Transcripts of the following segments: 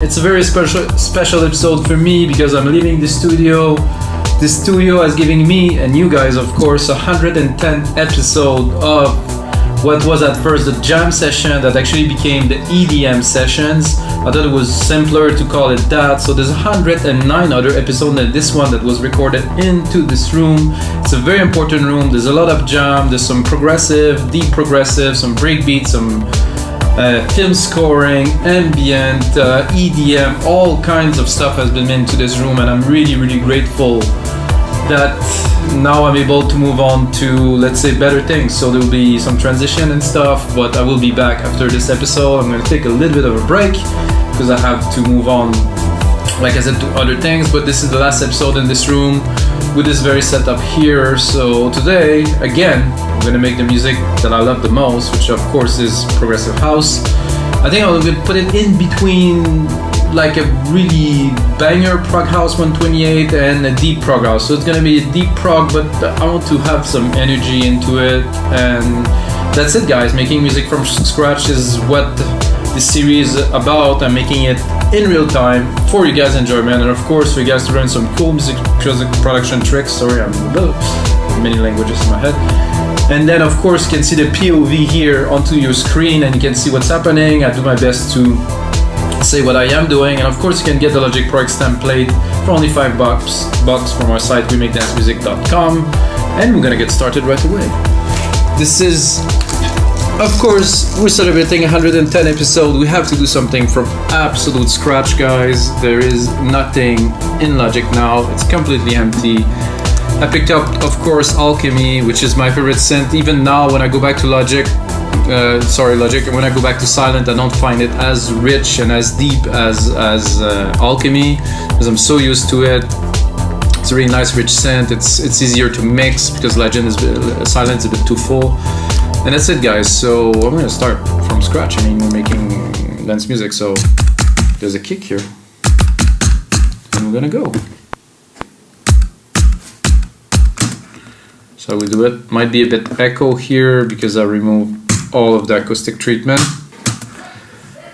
It's a very special episode for me because I'm leaving the studio. The studio is giving me and you guys, of course, 110th episode of what was at first the jam session that actually became the EDM sessions. I thought it was simpler to call it that. So there's 109 other episodes than this one that was recorded into this room. It's a very important room. There's a lot of jam. There's some progressive, deep progressive, some breakbeat, some film scoring, ambient, EDM, all kinds of stuff has been made into this room, and I'm really grateful that now I'm able to move on to, let's say, better things. So there will be some transition and stuff, but I will be back after this episode. I'm going to take a little bit of a break because I have to move on, like I said, to other things, but this is the last episode in this room with this very setup here. So today, again, I'm gonna make the music that I love the most, which of course is progressive house. I think I'm gonna put it in between like a really banger prog house 128 and a deep prog house. So it's gonna be a deep prog, but I want to have some energy into it. And that's it, guys. Making music from scratch is what this series is about. I'm making it in real time for you guys' enjoyment, and of course for you guys to learn some cool music production tricks. Sorry, I'm many languages in my head. And then of course you can see the POV here onto your screen and you can see what's happening. I do my best to say what I am doing, and of course you can get the Logic Pro X template for only $5 from our site wemakedancemusic.com, and we're gonna get started right away. This is, of course, we're celebrating 110 episodes. We have to do something from absolute scratch, guys. There is nothing in Logic now. It's completely empty. I picked up, of course, Alchemy, which is my favorite synth. Even now, when I go back to Logic, when I go back to Silent, I don't find it as rich and as deep as Alchemy, because I'm so used to it. It's a really nice, rich synth. It's easier to mix because Silent is a bit too full. And that's it, guys. So I'm gonna start from scratch. I mean, we're making dance music, so there's a kick here, and we're gonna go. So we do it. Might be a bit echo here because I removed all of the acoustic treatment.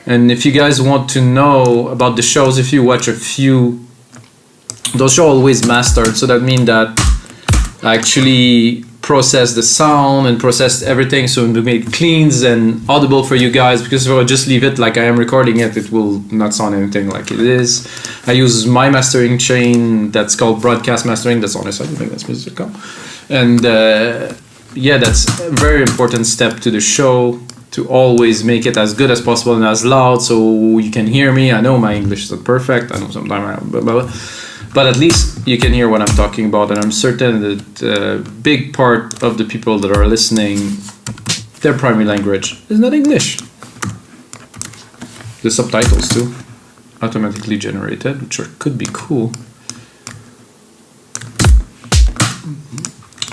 And if you guys want to know about the shows, if you watch a few, those shows always mastered. So that means that I actually process the sound and process everything so to make it clean and audible for you guys, because if I just leave it like I am recording it, it will not sound anything like it is. I use my mastering chain that's called broadcast mastering. That's on the site, I think that's music.com. And yeah, that's a very important step to the show, to always make it as good as possible and as loud so you can hear me. I know my English isn't perfect. I know sometimes but at least you can hear what I'm talking about, and I'm certain that a big part of the people that are listening, their primary language is not English. The subtitles too, automatically generated, which could be cool.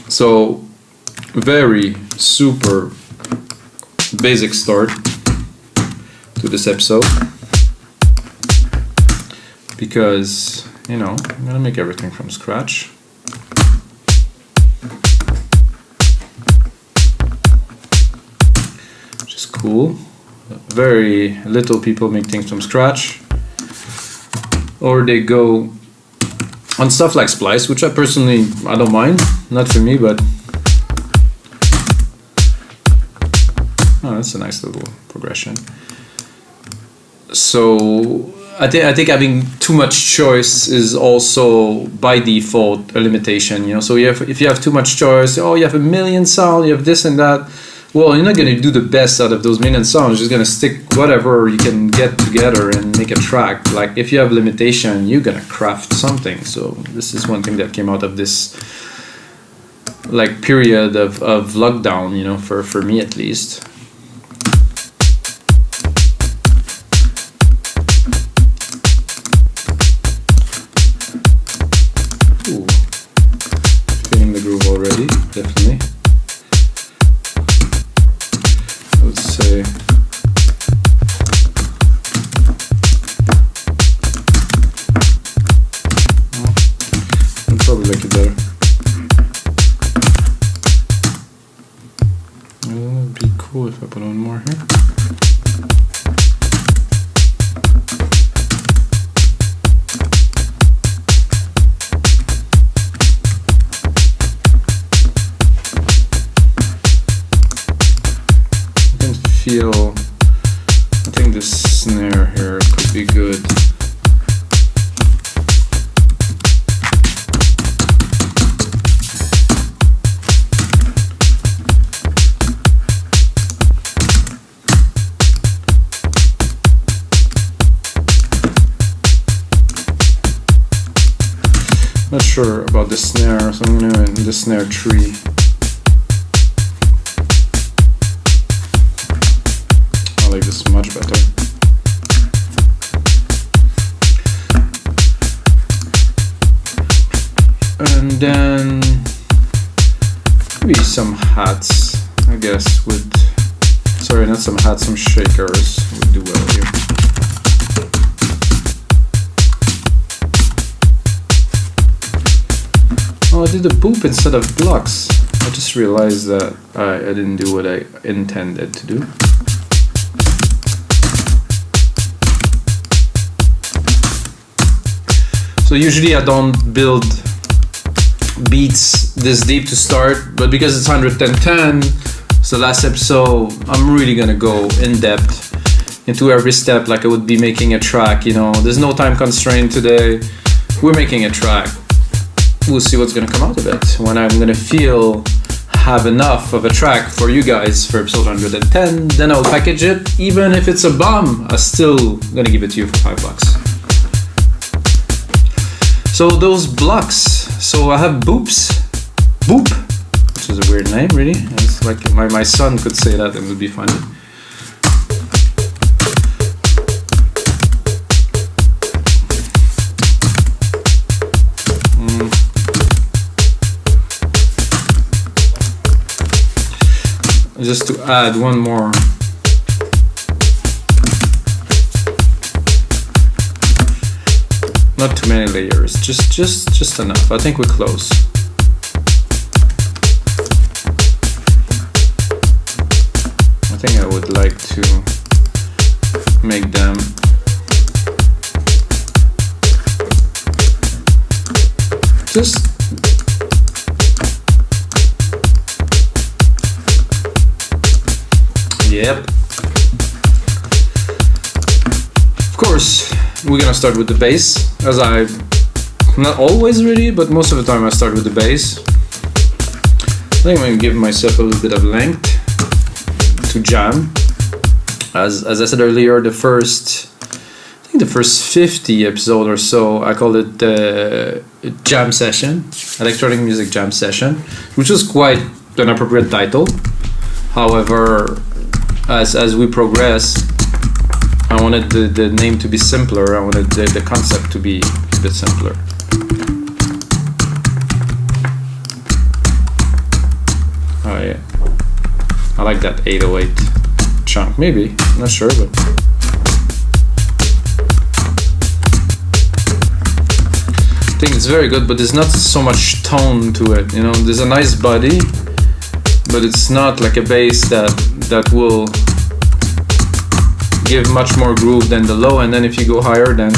So, very super basic start to this episode, because you know, I'm gonna make everything from scratch. Which is cool. Very little people make things from scratch. Or they go on stuff like Splice, which I don't mind. Not for me, but oh, that's a nice little progression. So I think having too much choice is also by default a limitation, you know. So if you have too much choice, you have a million sounds, you have this and that. Well, you're not going to do the best out of those million sounds. You're just going to stick whatever you can get together and make a track. Like if you have limitation, you're going to craft something. So this is one thing that came out of this like period of lockdown, you know, for me at least. Already, definitely. I would say I'd probably like it better. It'd be cool if I put on more here. feel, I think the snare here could be good. Not sure about the snare, so I'm gonna do the snare tree. I like this much better. And then maybe some hats, I guess, would, sorry, not some hats, some shakers would do well here. Oh, I did a boop instead of plucks. I just realized that I didn't do what I intended to do. So usually I don't build beats this deep to start, but because it's 110, it's the last episode, I'm really gonna go in depth into every step like I would be making a track, you know. There's no time constraint today. We're making a track. We'll see what's gonna come out of it. When I'm gonna have enough of a track for you guys for episode 110, then I'll package it. Even if it's a bomb, I'm still gonna give it to you for $5. So those blocks, so I have boops, boop, which is a weird name really. It's like my son could say that and it would be funny. Just to add one more. Not too many layers, just enough. I think we're close. I think I would like to make them just yep. Of course, we're gonna start with the bass, as I, not always really, but most of the time I start with the bass. I think I'm gonna give myself a little bit of length to jam. As I said earlier, the first 50 episode or so, I called it the jam session, electronic music jam session, which was quite an appropriate title. However, as we progress, I wanted the name to be simpler. I wanted the concept to be a bit simpler. Oh yeah, I like that 808 chunk. Maybe, I'm not sure, but I think it's very good. But there's not so much tone to it. You know, there's a nice body, but it's not like a bass that will give much more groove than the low, and then if you go higher, then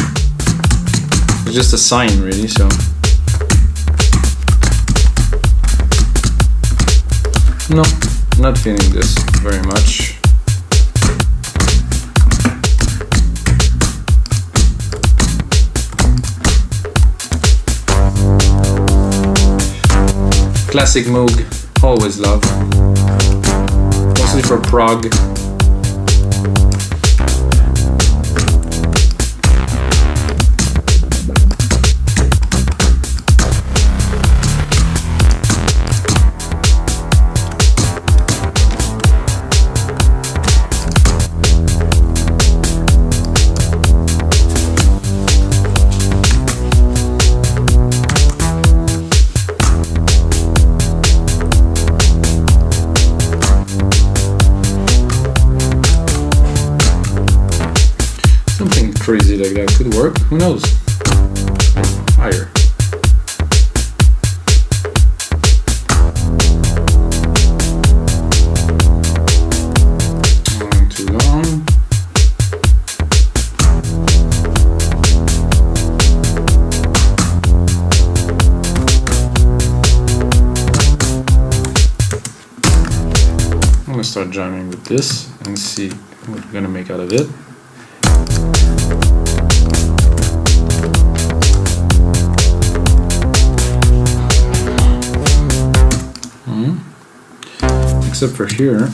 it's just a sine really. So no, not feeling this very much. Classic moog, always love, mostly for prog. Crazy like that could work. Who knows? Higher. Too long. I'm gonna start jamming with this and see what we're gonna make out of it. Except for here.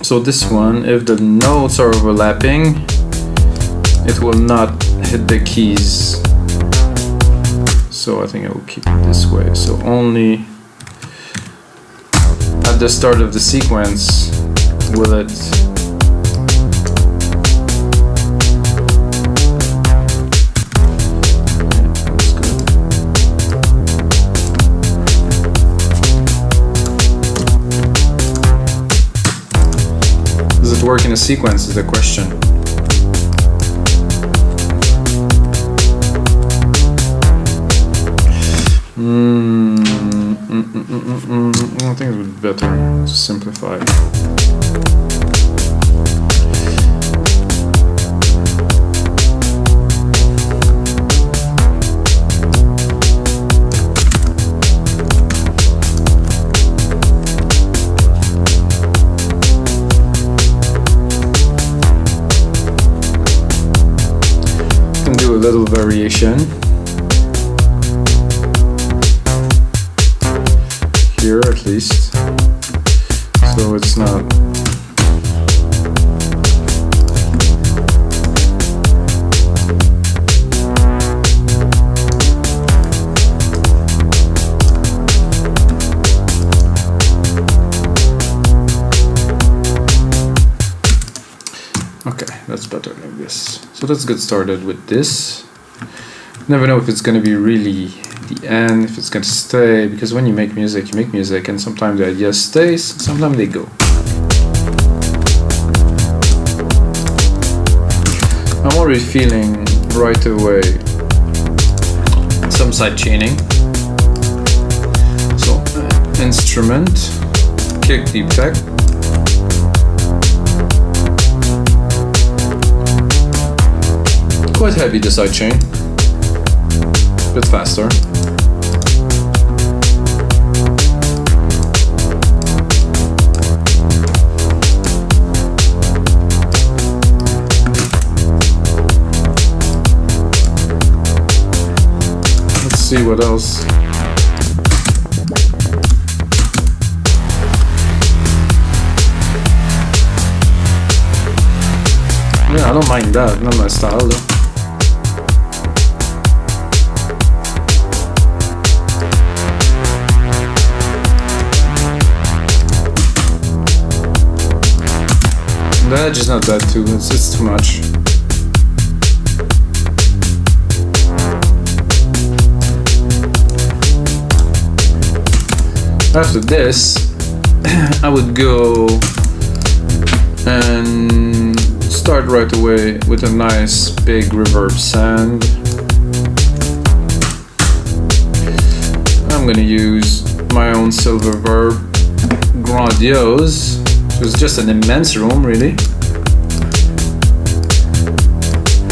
So this one, if the notes are overlapping, it will not hit the keys. So I think I will keep it this way. So only at the start of the sequence will it work in a sequence is the question. I think it would be better to simplify. Little variation here, at least, so it's not okay. That's better like this. So let's get started with this. Never know if it's going to be really the end, if it's going to stay, because when you make music, and sometimes the idea stays, sometimes they go. I'm already feeling right away some side chaining. So instrument, kick, deep tech. Quite heavy the side chain. Bit faster. Let's see what else. Yeah, I don't mind that, not my style though. The edge is not bad too, it's too much. After this, I would go and start right away with a nice big reverb send. I'm gonna use my own silver verb, grandiose. It was just an immense room, really.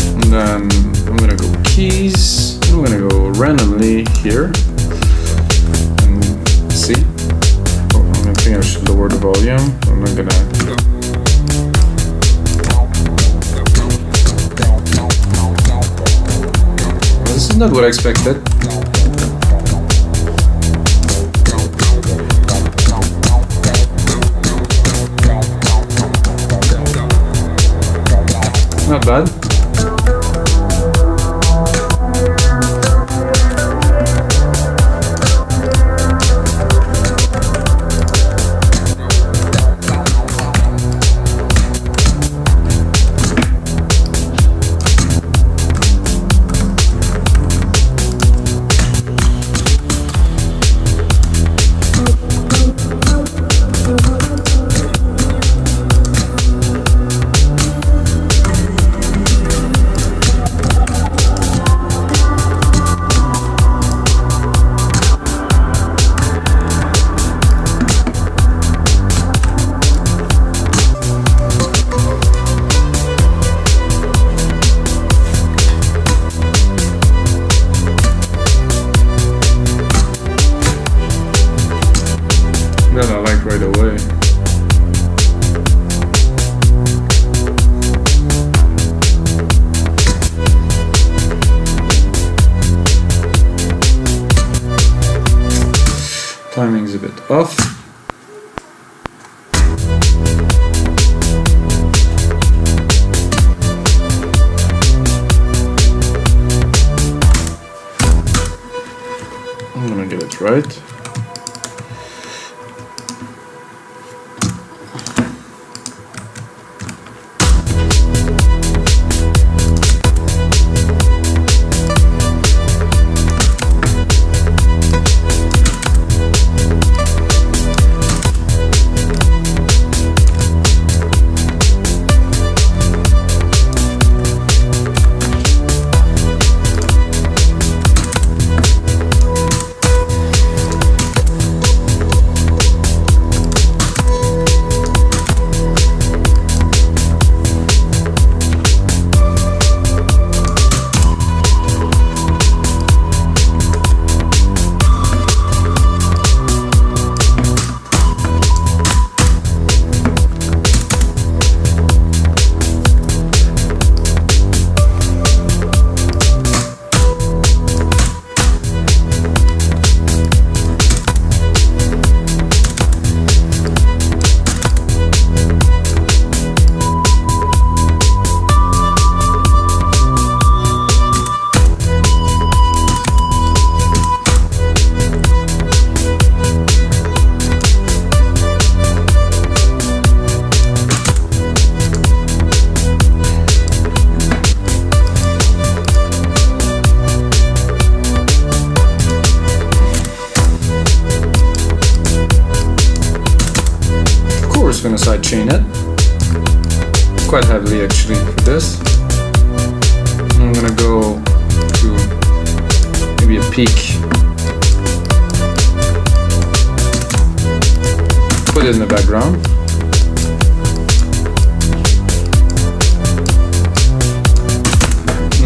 And then I'm gonna go keys. I'm gonna go randomly here and see. Oh, I think I should lower the volume. I'm not gonna. This is not what I expected. Not bad. right away. Timing's a bit off. I'm gonna get it right. Gonna sidechain it quite heavily actually for this. I'm gonna go to maybe a peak, put it in the background.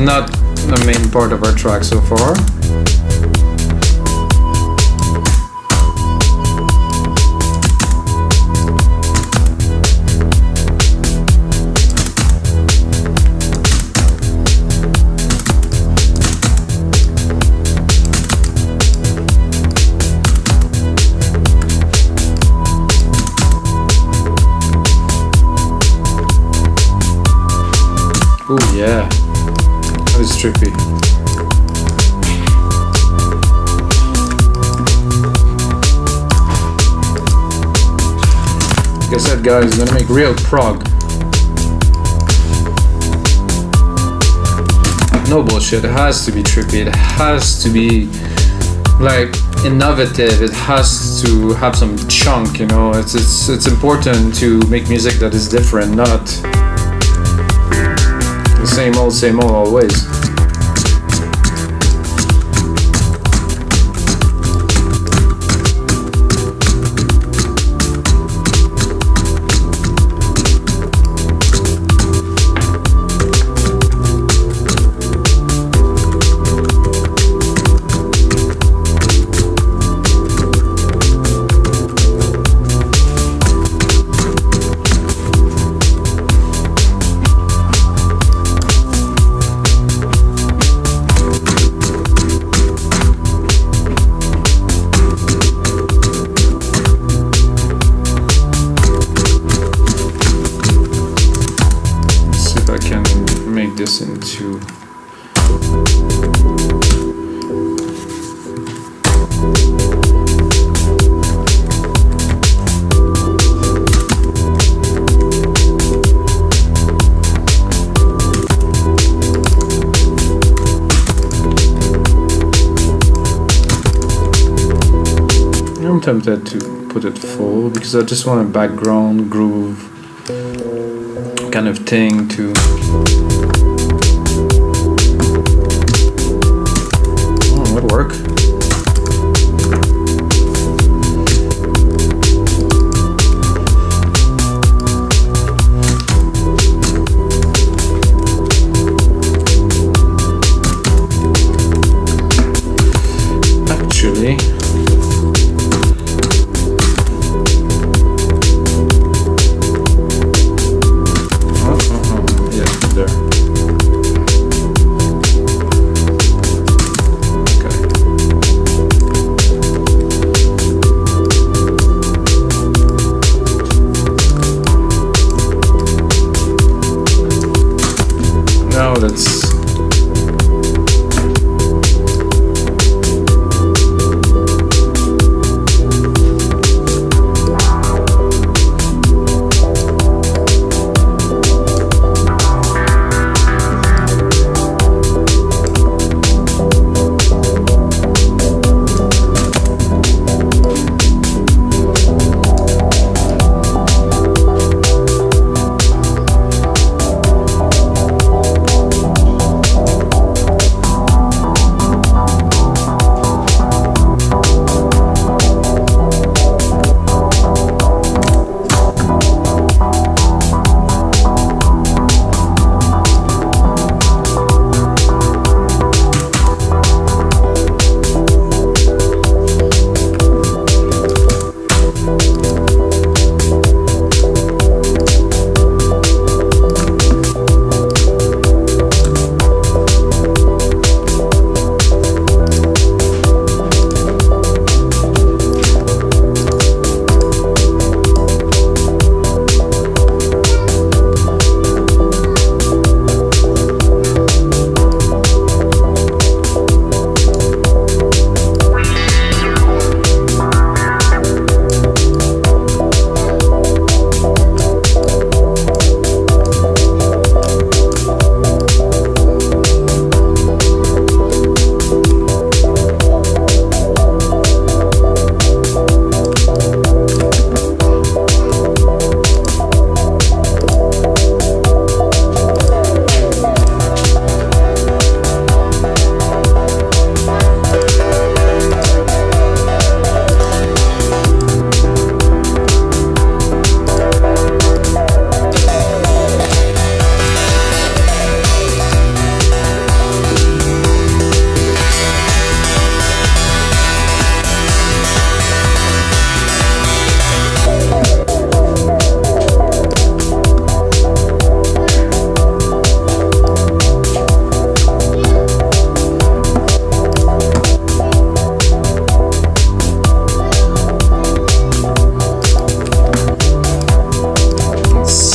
Not the main part of our track so far. Oh yeah, that is trippy. Like I said, guys, I'm gonna make real prog. No bullshit, it has to be trippy, it has to be like innovative, it has to have some chunk, you know. It's important to make music that is different, not same old always. This into I'm tempted to put it full because I just want a background groove kind of thing to would work. Actually,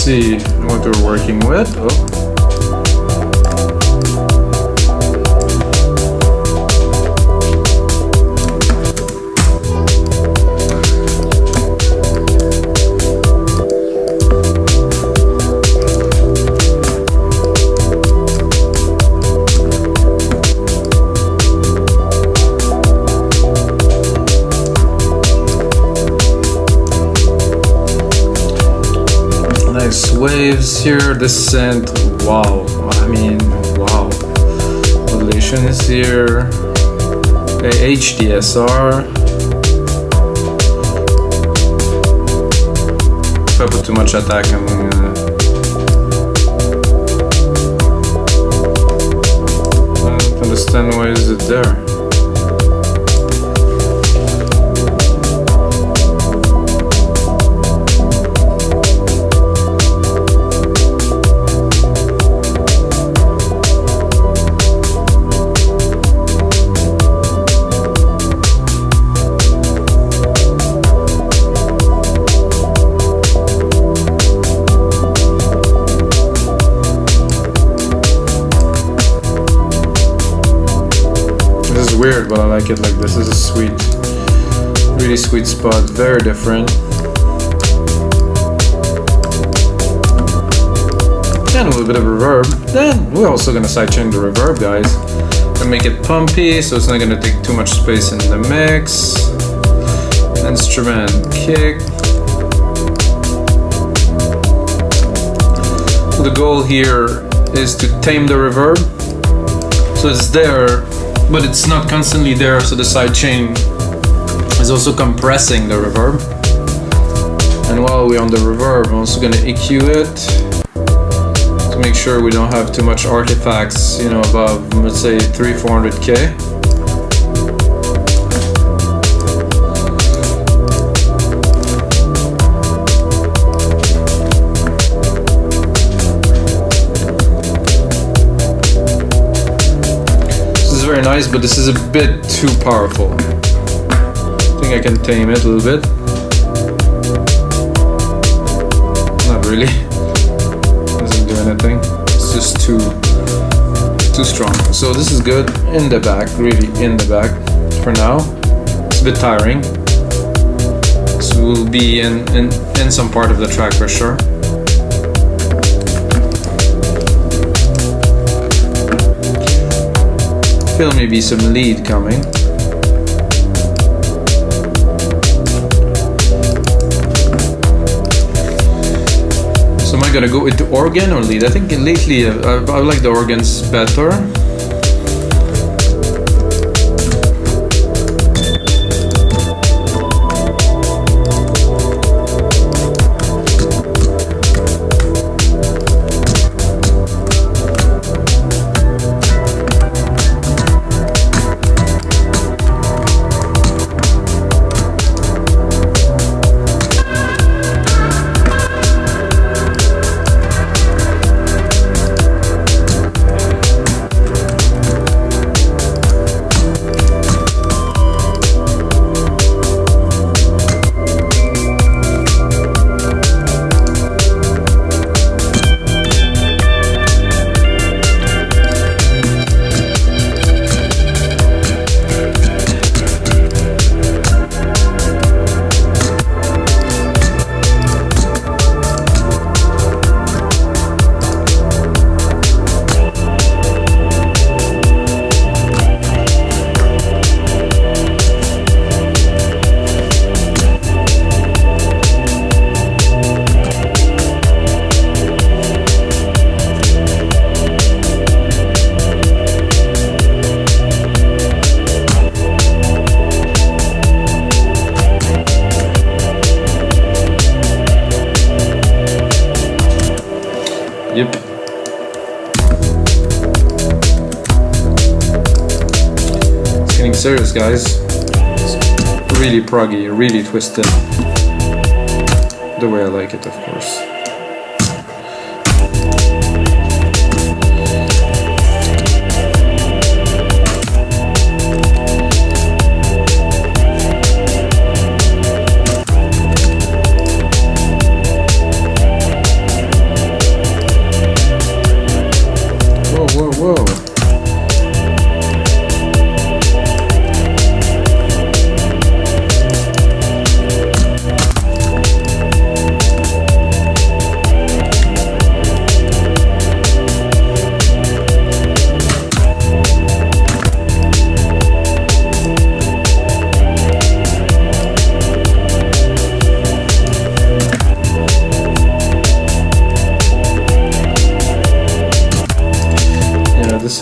see what we're working with. Oh. Waves here, the synth, wow, I mean, wow. Modulation is here, HDSR. If I put too much attack, I'm gonna... I don't understand why is it there. Weird, but I like it like this. This is a sweet, really sweet spot, very different. And a little bit of reverb. Then we're also gonna sidechain the reverb, guys, and make it pumpy, so it's not gonna take too much space in the mix. Instrument kick. So the goal here is to tame the reverb, so it's there, but it's not constantly there, so the sidechain is also compressing the reverb. And while we're on the reverb, I'm also going to EQ it to make sure we don't have too much artifacts, you know, above, let's say, 300-400K. Very nice, but this is a bit too powerful. I think I can tame it a little bit. Not really. Doesn't do anything. It's just too strong. So this is good in the back, really in the back for now. It's a bit tiring. So we'll be in some part of the track for sure. Feel maybe some lead coming. So am I gonna go into organ or lead? I think lately I like the organs better. Yep. It's getting serious, guys. It's really proggy, really twisted. The way I like it, of course.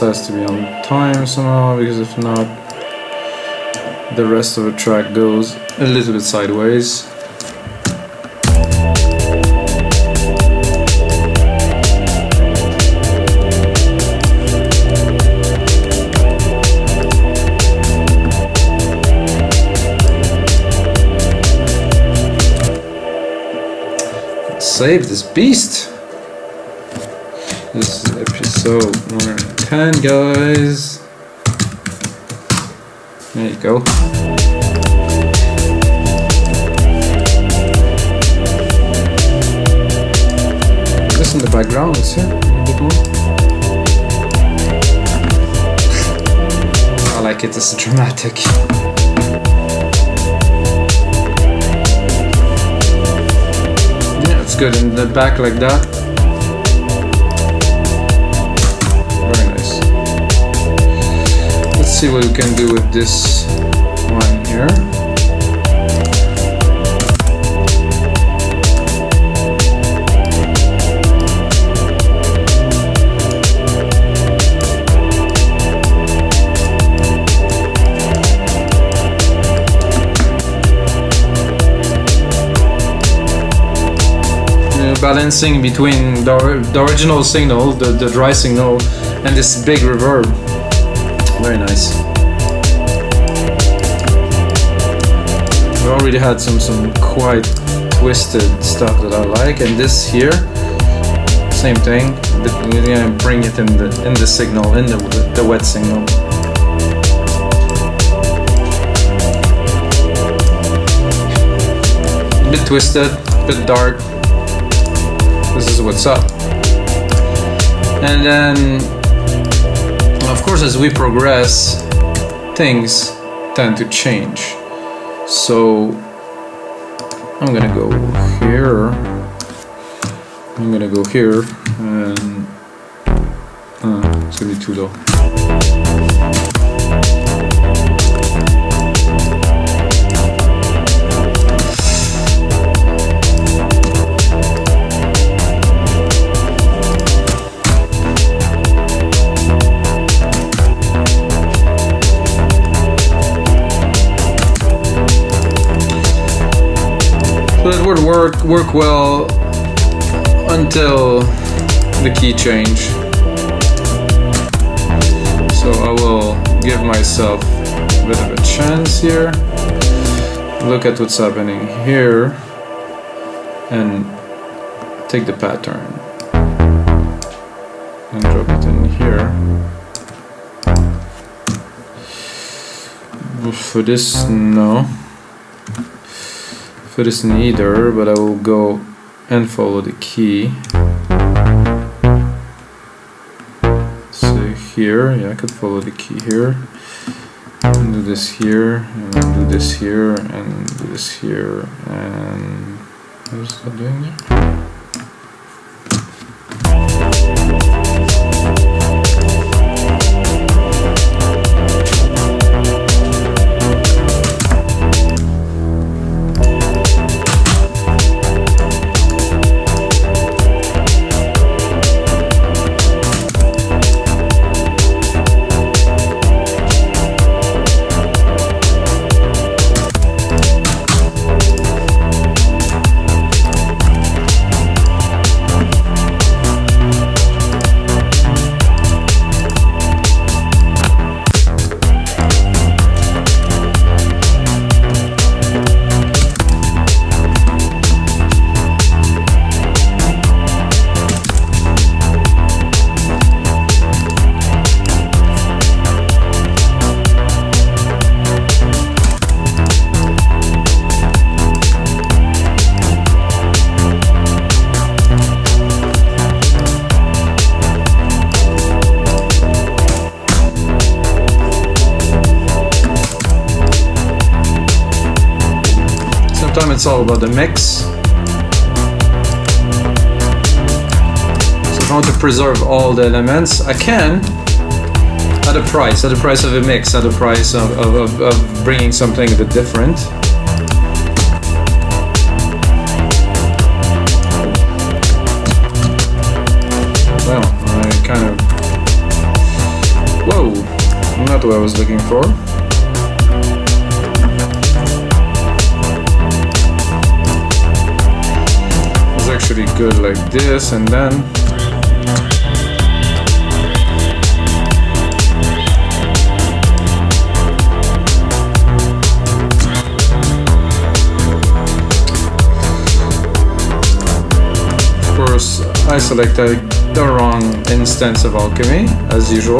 has to be on time somehow, because if not, the rest of the track goes a little bit sideways. Save this beast. This is episode 110, guys. There you go. This in the background, let's see a bit more. I like it, it's dramatic. Yeah, it's good in the back like that. Very nice. Let's see what we can do with this one here. Balancing between the original signal, the dry signal, and this big reverb. Very nice. We already had some quite twisted stuff that I like, and this here, same thing. We're gonna bring it in the signal, in the wet signal. A bit twisted, a bit dark. This is what's up. And then, of course, as we progress, things tend to change. So I'm gonna go here. I'm gonna go here, and it's gonna be too low. So it would work well until the key change. So I will give myself a bit of a chance here. Look at what's happening here and take the pattern and drop it in here. For this, no. For this neither, but I will go and follow the key. So here, yeah, I could follow the key here, and do this here, and then do this here, and do this here, and what is that doing there? It's all about the mix. So if I want to preserve all the elements, I can at a price of a mix, at a price of bringing something a bit different. Well, I kind of what I was looking for. It's actually good like this, and then of course I selected the wrong instance of Alchemy as usual.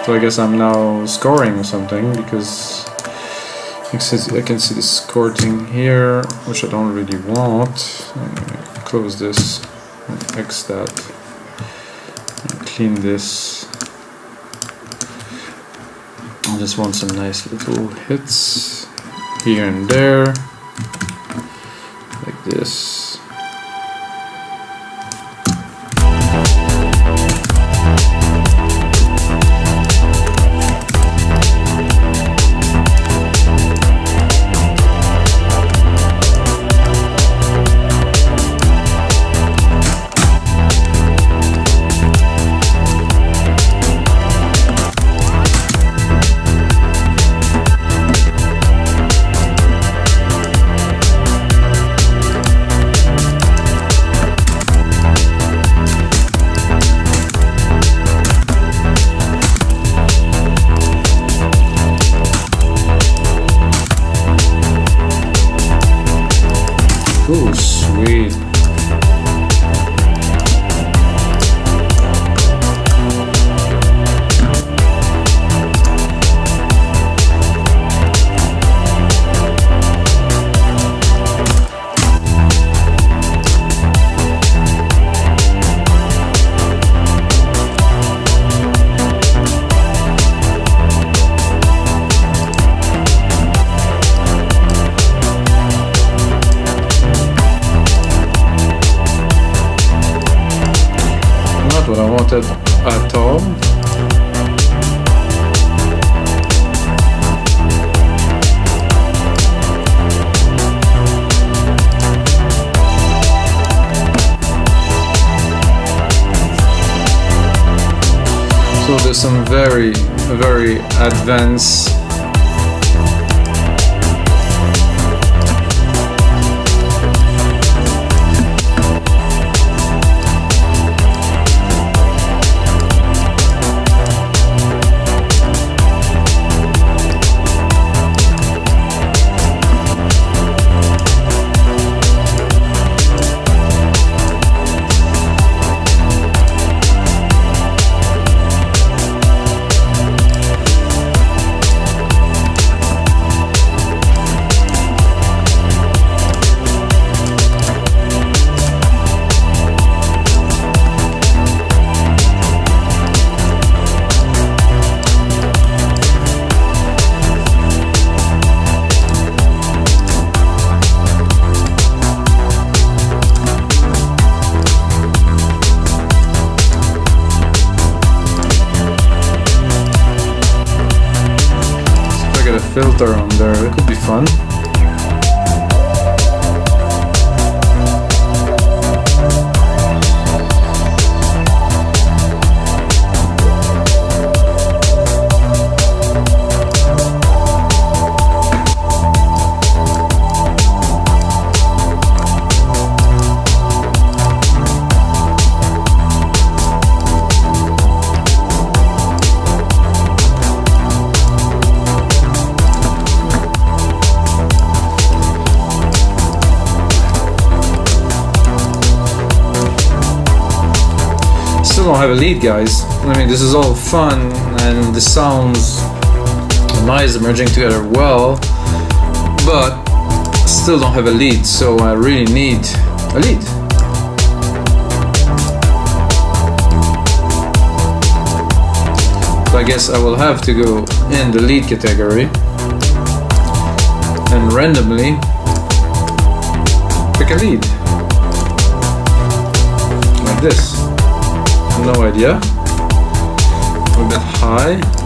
So I guess I'm now scoring something because I can see this score thing here, which I don't really want. I'm gonna close this and X that and clean this. I just want some nice little hits here and there, like this. Oh, sweet. What I wanted at all. So there's some very advanced filter on there, it could be fun. don't have a lead, guys. I mean, this is all fun and the sounds are nice, merging together well, but still don't have a lead, so I really need a lead. So I guess I will have to go in the lead category and randomly pick a lead. Like this. No idea. A bit high.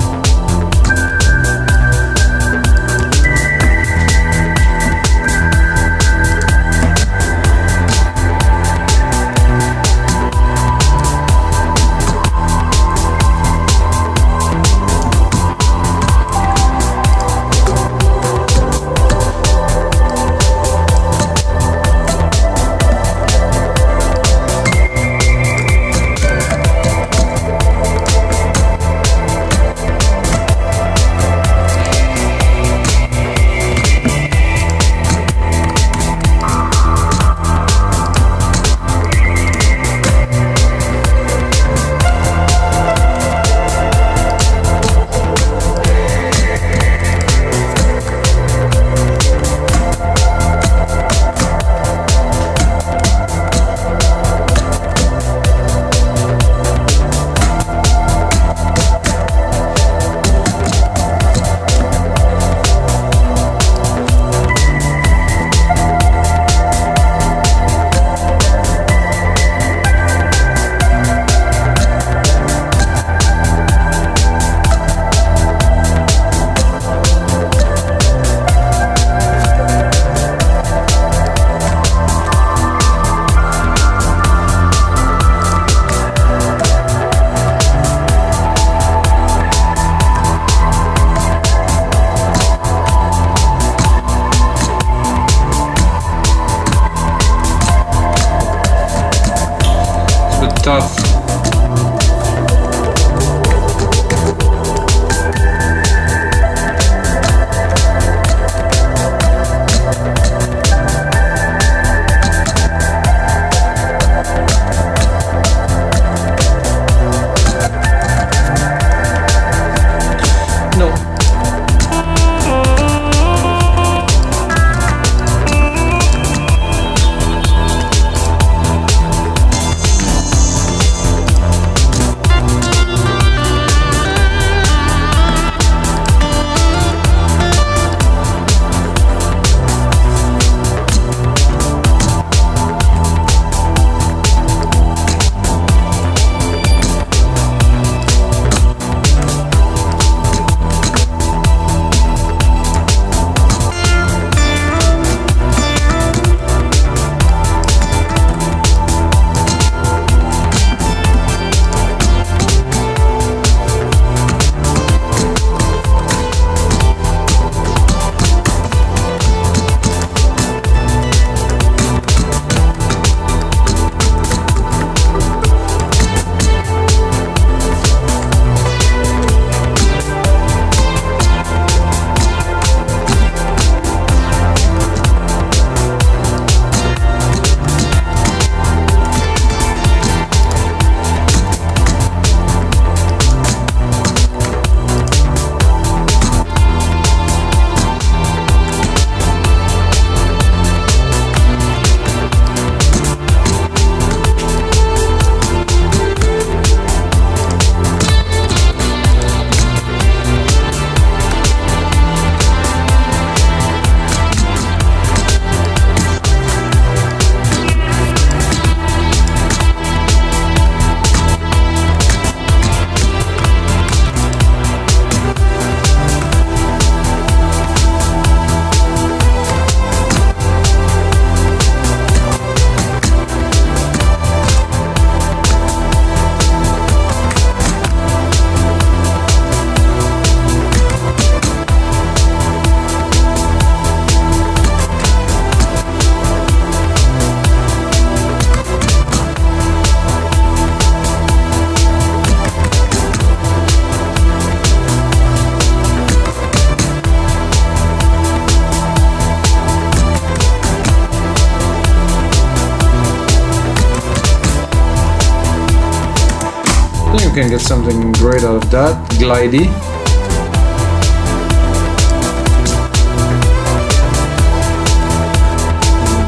I think you can get something great out of that. Glidey.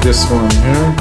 This one here.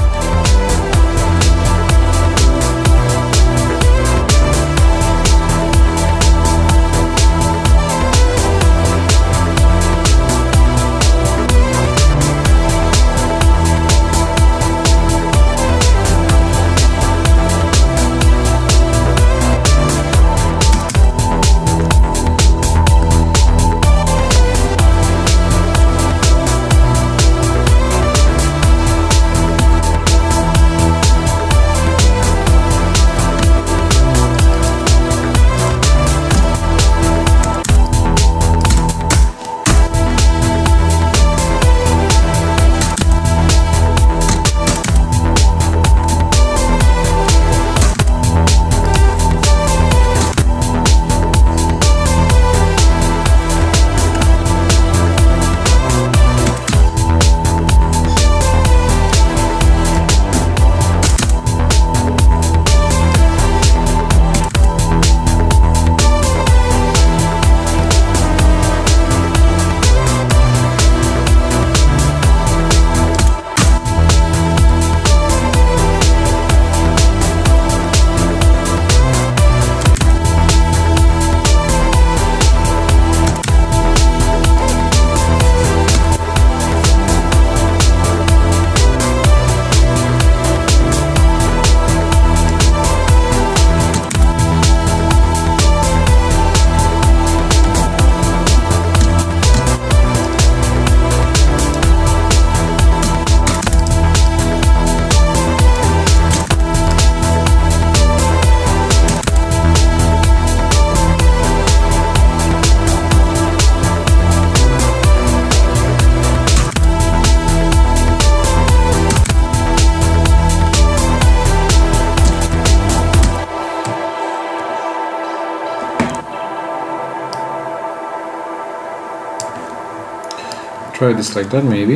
Try this like that maybe.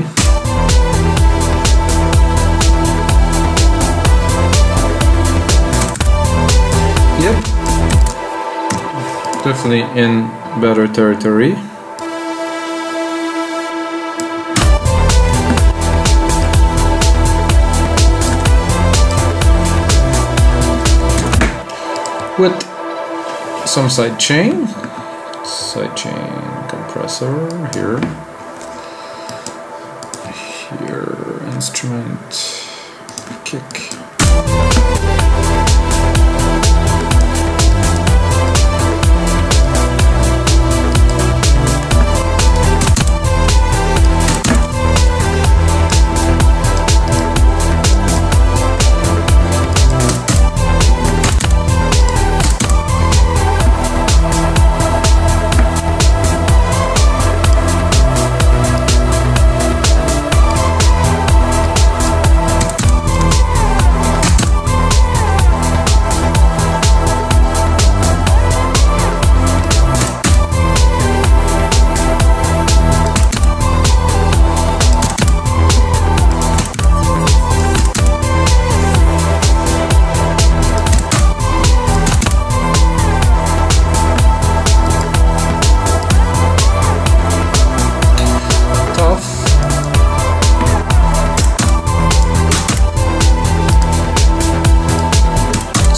Yep. Definitely in better territory. With some side chain compressor here. Here, instrument, kick.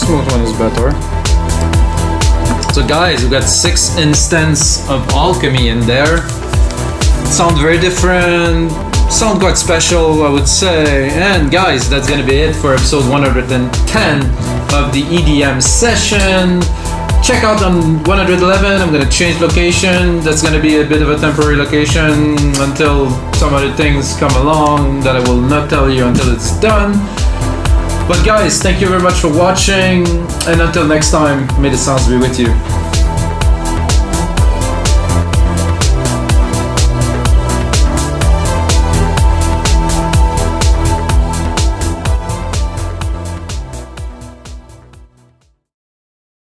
Smooth one is better. So guys, we got 6 instances of Alchemy in there. Sound very different, sound quite special, I would say. And guys, that's gonna be it for episode 110 of the EDM session. Check out on 111, I'm gonna change location. That's gonna be a bit of a temporary location until some other things come along that I will not tell you until it's done. But guys, thank you very much for watching, and until next time, may the sounds be with you.